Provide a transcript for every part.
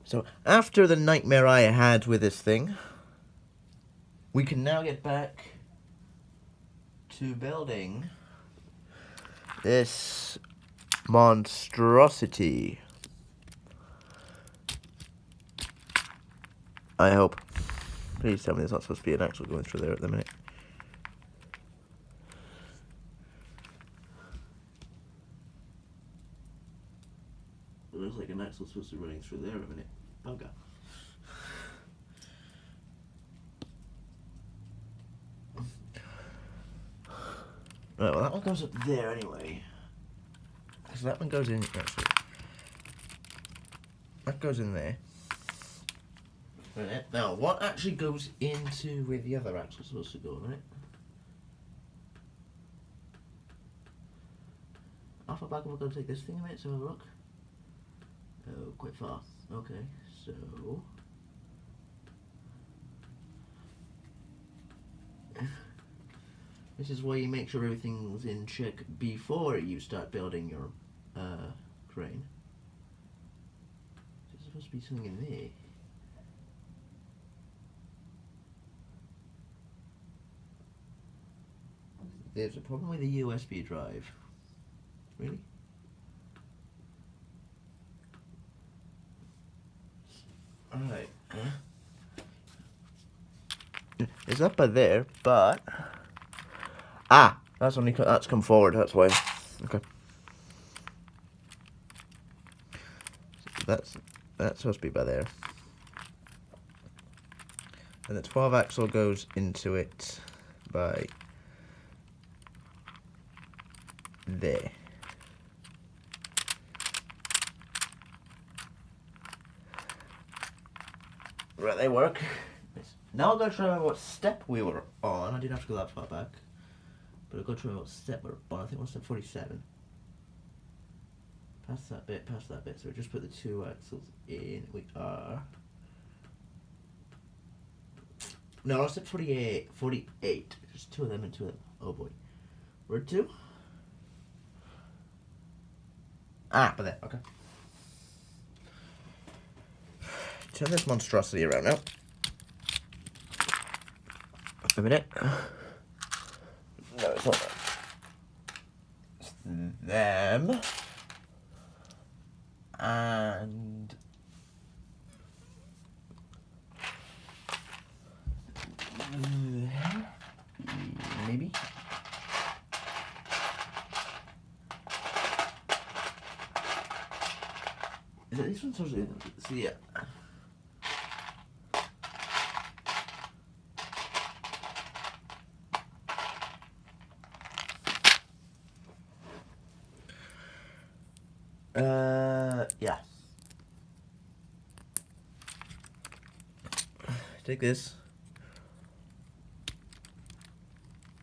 So after the nightmare I had with this thing, we can now get back to building this monstrosity. I hope. Please tell me there's not supposed to be an axle going through there at the minute. It looks like an axle's supposed to be running through there a minute. Bugger. Right, well that one goes up there anyway. So that one goes in, actually. That goes in there. Right, now, what actually goes into where the other axle's supposed to go, right? Off the back, we're going to take this thing a minute, so have a look. Oh, quite far. Okay, so... This is why you make sure everything's in check before you start building your crane. There's supposed to be something in there. There's a problem with the USB drive. Really? Alright. It's up by there, but... Ah! That's come forward, that's why. Okay. That's supposed to be by there. And the 12 axle goes into it by there. Right, they work. Now I'll go try remember what step we were on. I didn't have to go that far back. But I'll go try remember what step we were on. I think we're on step 47. Past that bit. So we just put the 2 axles in. We are... No, we're on step 48. There's 2 of them and 2 of them. Oh boy. We're at 2? Ah, by there. Okay. Turn this monstrosity around now. A minute. No, it's not that. It's them. And... maybe? Is it this one? So yeah. Yeah. Take this.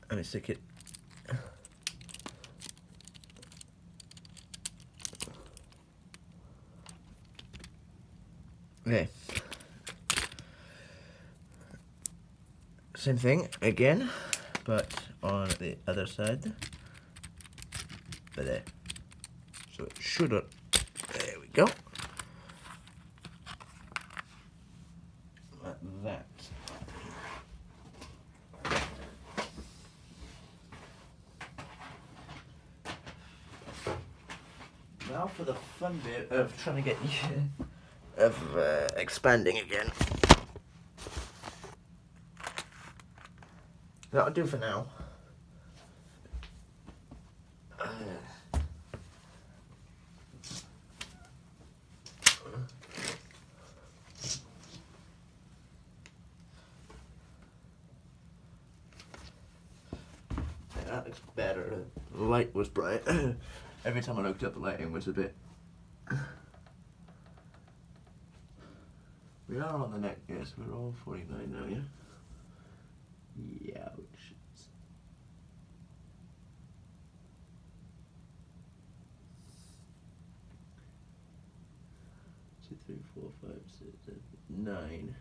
And I stick it. Okay. Same thing again, but on the other side. By there. So it should. There we go. Like that. Now for the fun bit of trying to get expanding again. That'll do for now. That looks better. The light was bright. Every time I looked up, the lighting was a bit... We are on the neck, yes, we're all 49 now, yeah? Ouch. 2, 3, 4, 5, 6, 7, 9.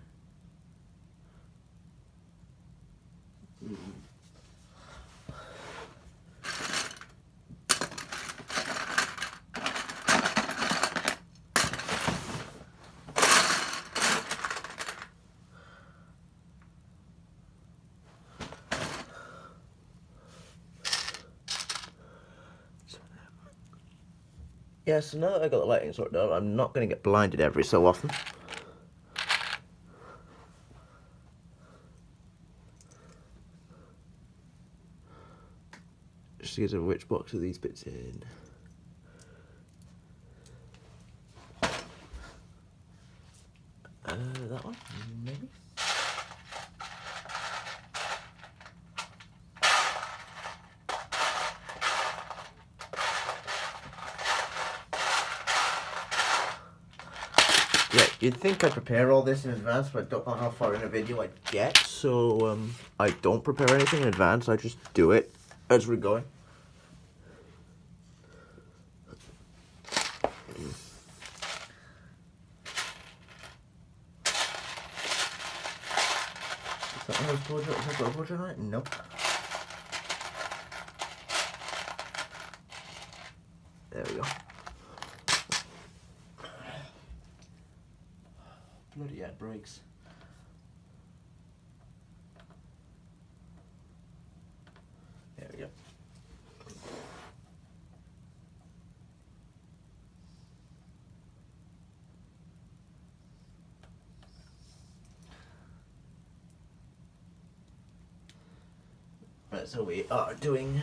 Yeah, so now that I got the lighting sorted out, I'm not going to get blinded every so often. Just to get to which box are these bits in. That one, maybe? Yeah, you'd think I'd prepare all this in advance, but I don't know how far in a video I'd get, so I don't prepare anything in advance, I just do it as we're going. Is that one of those blowjobs on it? Nope. There we go. Bloody yeah, it breaks. There we go. Right, so we are doing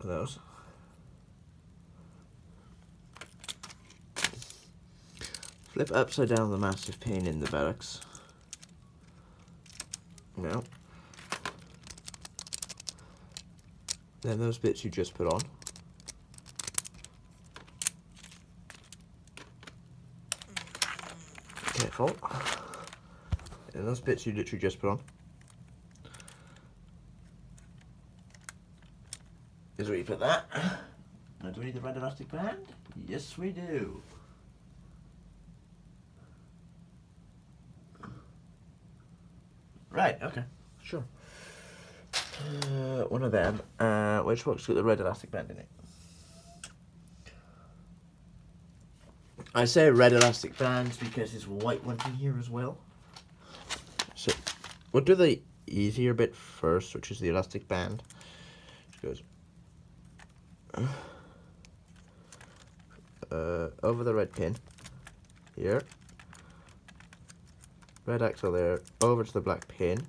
those. Flip upside down the massive pin in the barracks. No. Then those bits you just put on. Careful. And those bits you literally just put on. Is where you put that. Now, do we need the red elastic band? Yes, we do. Right, okay, sure. One of them. Which one's got the red elastic band in it? I say red elastic bands because there's white ones in here as well. So, we'll do the easier bit first, which is the elastic band. Which goes over the red pin here, red axle there, over to the black pin,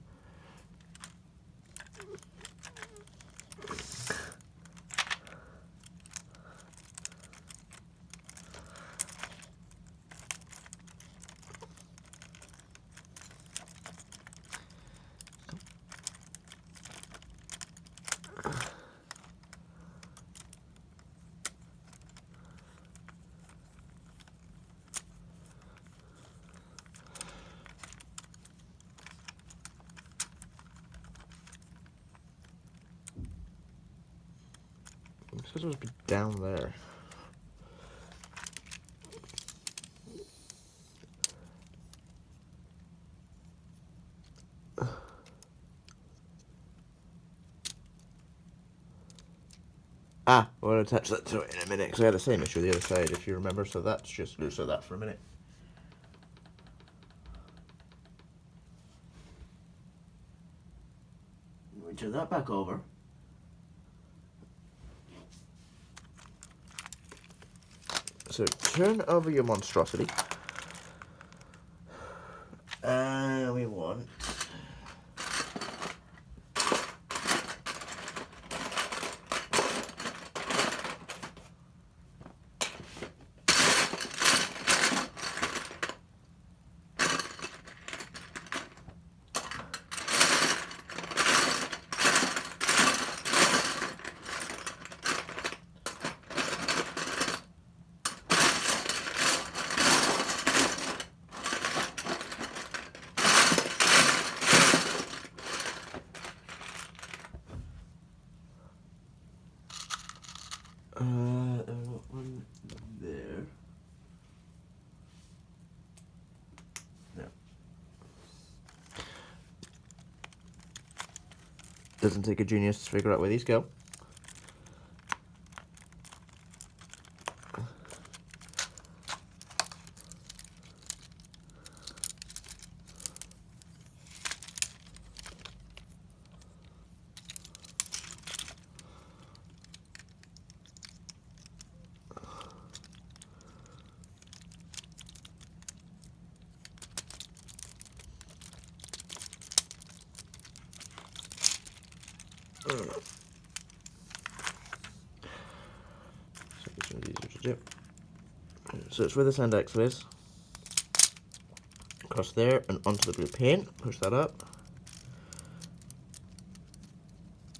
it's supposed to be down there. Ah, we'll attach that to it in a minute, because I had the same issue the other side, if you remember, so that's just loose of that for a minute. We turn that back over. So turn over your monstrosity. We want one there. No. Doesn't take a genius to figure out where these go. So it's where the sand axle is. Across there and onto the blue paint. Push that up.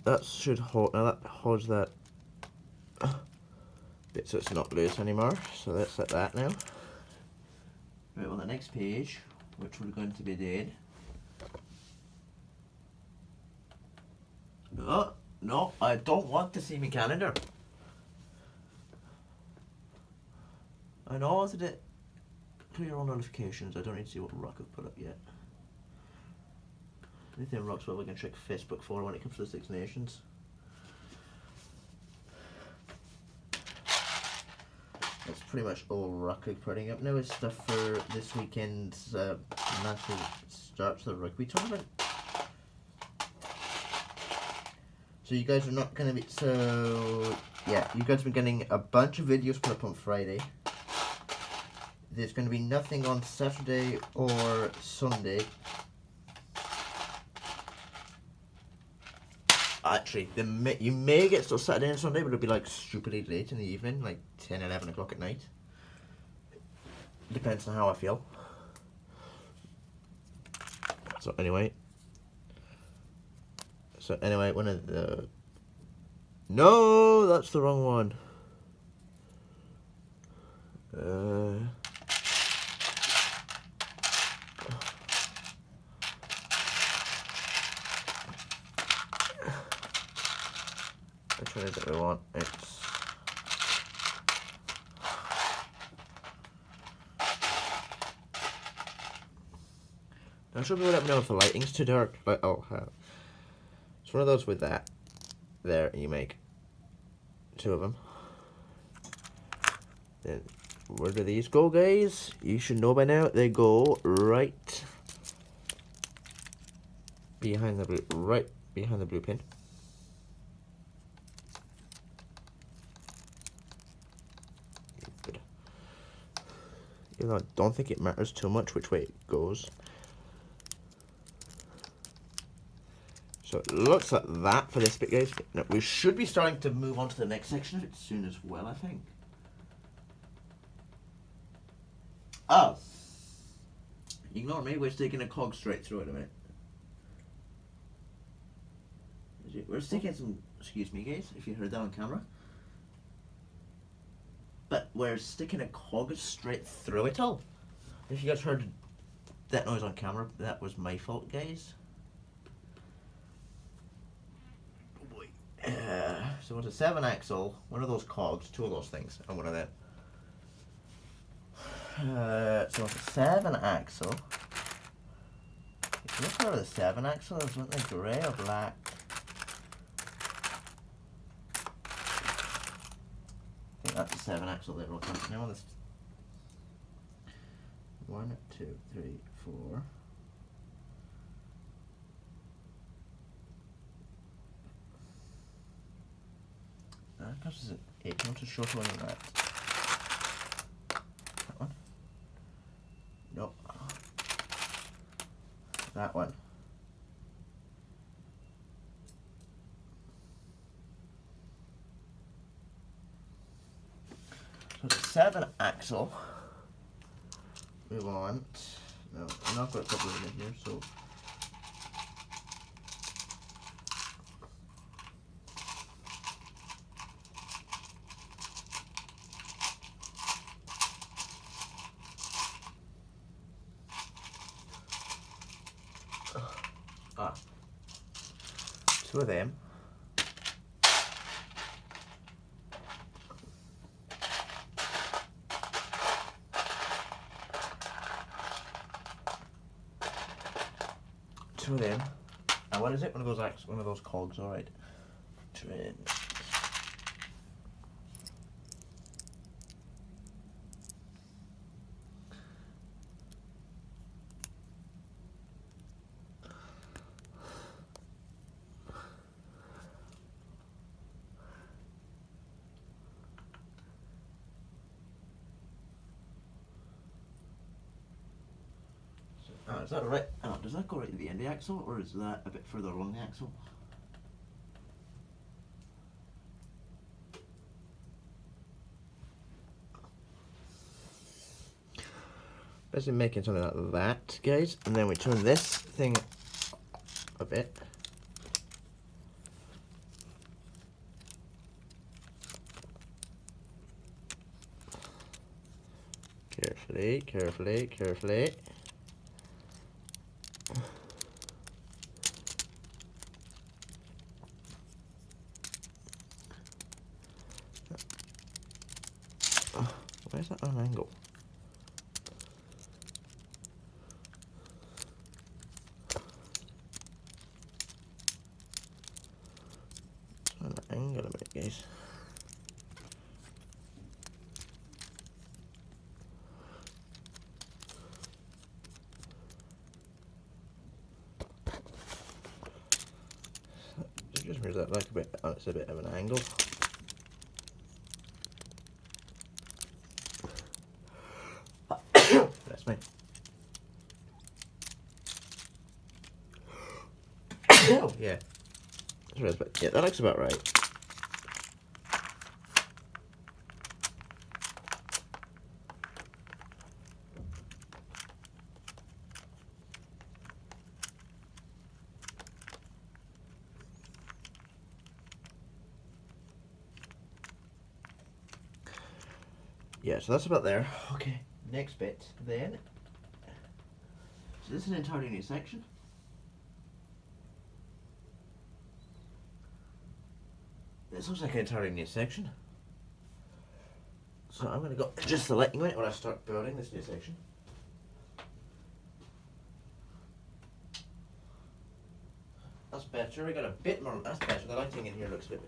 That should hold. Now that holds that bit so it's not loose anymore. So let's set that now. Right, on the next page, which we're going to be doing. Oh, no, I don't want to see my calendar. I know that it. Clear all notifications. I don't need to see what Rock have put up yet. Anything Rock's well, we can check Facebook for when it comes to the Six Nations. That's pretty much all Rock are putting up now is stuff for this weekend's national starts the rugby tournament. So you guys are not going to be... So, yeah, you guys have been getting a bunch of videos put up on Friday. There's going to be nothing on Saturday or Sunday. Actually, you may get stuff Saturday and Sunday, but it'll be like stupidly late in the evening, like 10, 11 o'clock at night. Depends on how I feel. So anyway, one of the... No, that's the wrong one. Which one is it we want? It's... Now should be let me know if the lighting's too dark. Like, oh, it's one of those with that. There, and you make 2 of them. Then, where do these go, guys? You should know by now. They go right behind the blue pin. Even though I don't think it matters too much which way it goes. So it looks like that for this bit, guys. Now, we should be starting to move on to the next section of it soon as well, I think. Oh. Ignore me, we're sticking a cog straight through it a minute. We're sticking some, excuse me guys, if you heard that on camera. But we're sticking a cog straight through it all. If you guys heard that noise on camera, that was my fault, guys. Oh boy. So it's a 7-axle, one of those cogs, 2 of those things, and one of them. So it's a 7-axle. What color of the 7-axle is? Wasn't it grey or black? I think that's a 7-axle there. We'll continue on this. 1, 2, 3, 4. Gosh, is it 8? What's a shorter one than that? That one? Nope. That one. So it's a 7-axle. We want... No, I've got a couple of them in here, so... Ah. 2 of them. Two of them. What is it? One of those cogs. All right. Train. Is that right? Does that go right to the end of the axle, or is that a bit further along the axle? Basically making something like that, guys, and then we turn this thing a bit. Carefully, carefully, carefully. Where's that on an angle? On an angle a minute, guys. So just moves that like a bit. It's a bit of an angle. That's me. Oh yeah. Yeah, that looks about right. Yeah, so that's about there. Okay, next bit then. So this is an entirely new section. This looks like an entirely new section. So I'm going to go adjust the lighting on it when I start building this new section. That's better. We got a bit more. That's better. The lighting in here looks a bit.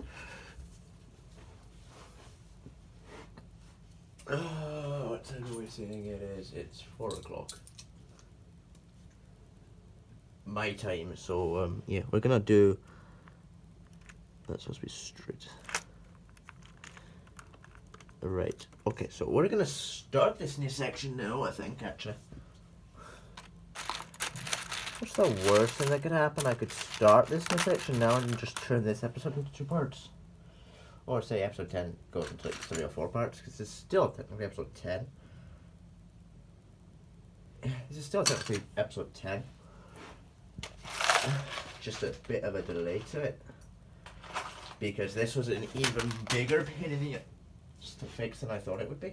What time are we saying it is? It's 4 o'clock. My time. So yeah, we're gonna do. That's supposed to be straight. Right. Okay. So we're gonna start this new section now. I think actually. What's the worst thing that could happen? I could start this new section now and just turn this episode into 2 parts. Or say episode 10 goes into like 3 or 4 parts, because it's still technically episode 10. This is still technically episode 10. Just a bit of a delay to it. Because this was an even bigger pain in the just to fix than I thought it would be.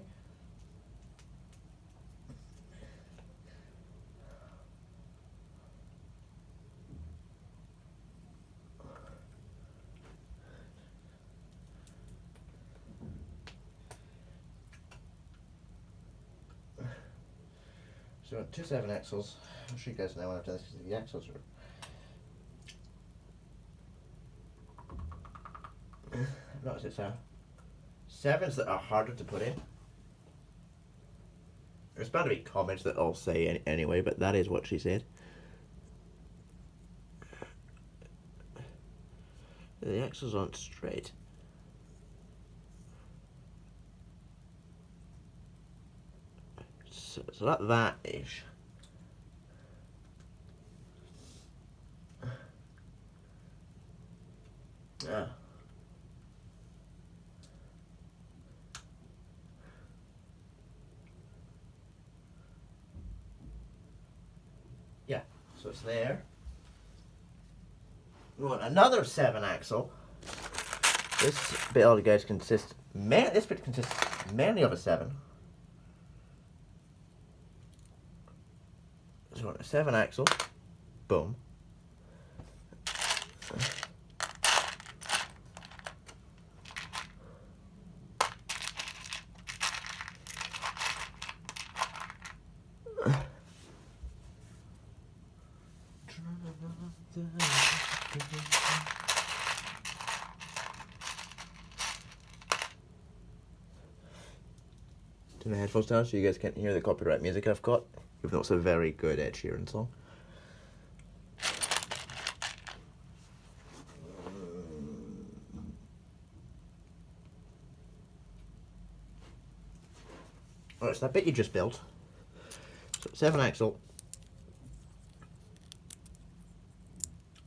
So 2 7 axles. I'll show you guys now when I've done this because the axles are. Notice it's 7s that are harder to put in. There's bound to be comments that I'll say anyway, but that is what she said. The axles aren't straight. So that ish. Yeah. Yeah, so it's there. We want another 7 axle. This bit all guys consists. This bit consists mainly of a 7. So we want a 7 axle. Boom. Turn the headphones down so you guys can't hear the copyright music I've got. Even though it's a very good Ed Sheeran song. Alright, so that bit you just built. So 7 axle.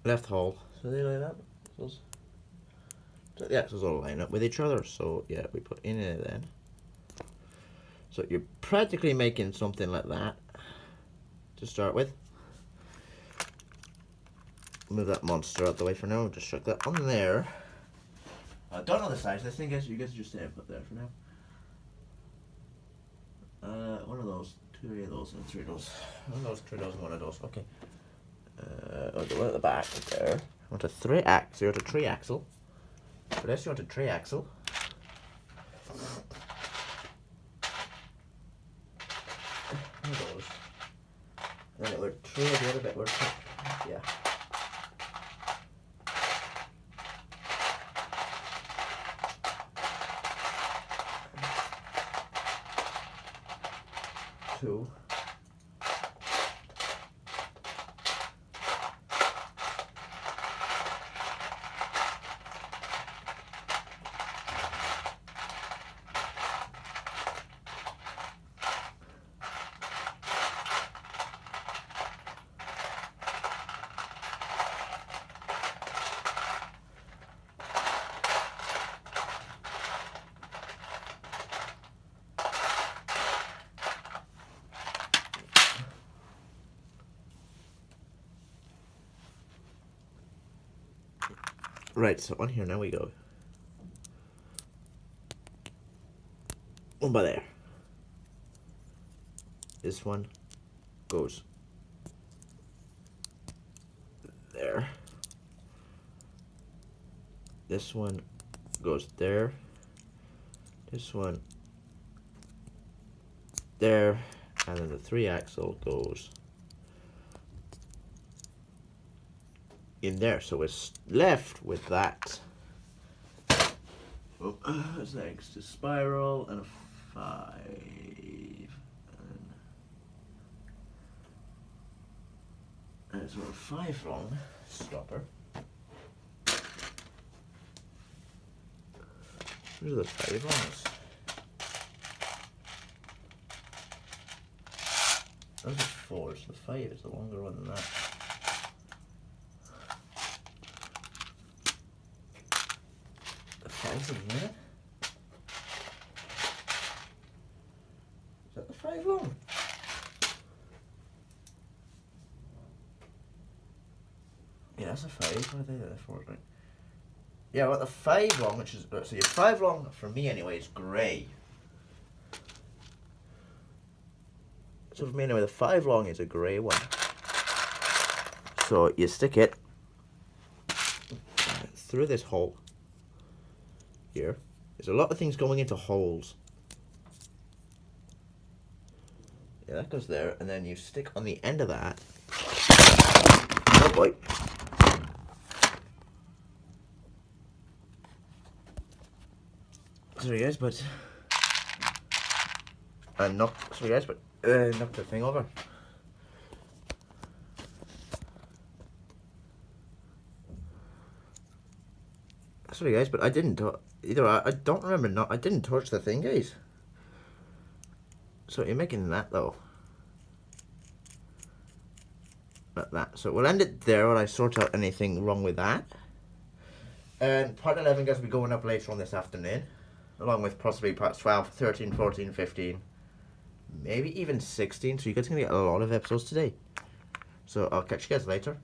Left hole. So they line up. So the axles all line up with each other. So yeah, we put in it then. So you're practically making something like that to start with. Move that monster out the way for now. Just chuck that on there. I don't know the size of this thing, guys. You guys just put there for now. One of those, 2 of those, and 3 of those. One of those, 2 of those, and 1 of those. Okay. I'll go at the back there. I want a 3 axle. You want a 3 axle. For this, you want a 3 axle. One of those. And then it would 3 the other bit. Yeah. Two. Right, so on here now we go. One by there. This one goes there. This one goes there. This one there. And then the 3 axle goes in there, so it's left with that. Oh, it's next to spiral and a 5. And it's a 5 long stopper. Those are the 5 longs. Those are 4, so the 5 is the longer one than that. In there. Is that the 5 long? Yeah, that's a 5. What are they? They're 4, right? Yeah, well, the 5 long, which is so your 5 long for me anyway is grey. So for me anyway, the 5 long is a grey one. So you stick it through this hole. Here. There's a lot of things going into holes. Yeah, that goes there, and then you stick on the end of that. Oh boy. Sorry guys, but I knocked the thing over. Sorry guys, but I didn't I don't remember I didn't touch the thing, guys. So you're making that though. Like that. So we'll end it there while I sort out anything wrong with that. And part 11 guys will be going up later on this afternoon. Along with possibly parts 12, 13, 14, 15. Maybe even 16. So you guys are going to get a lot of episodes today. So I'll catch you guys later.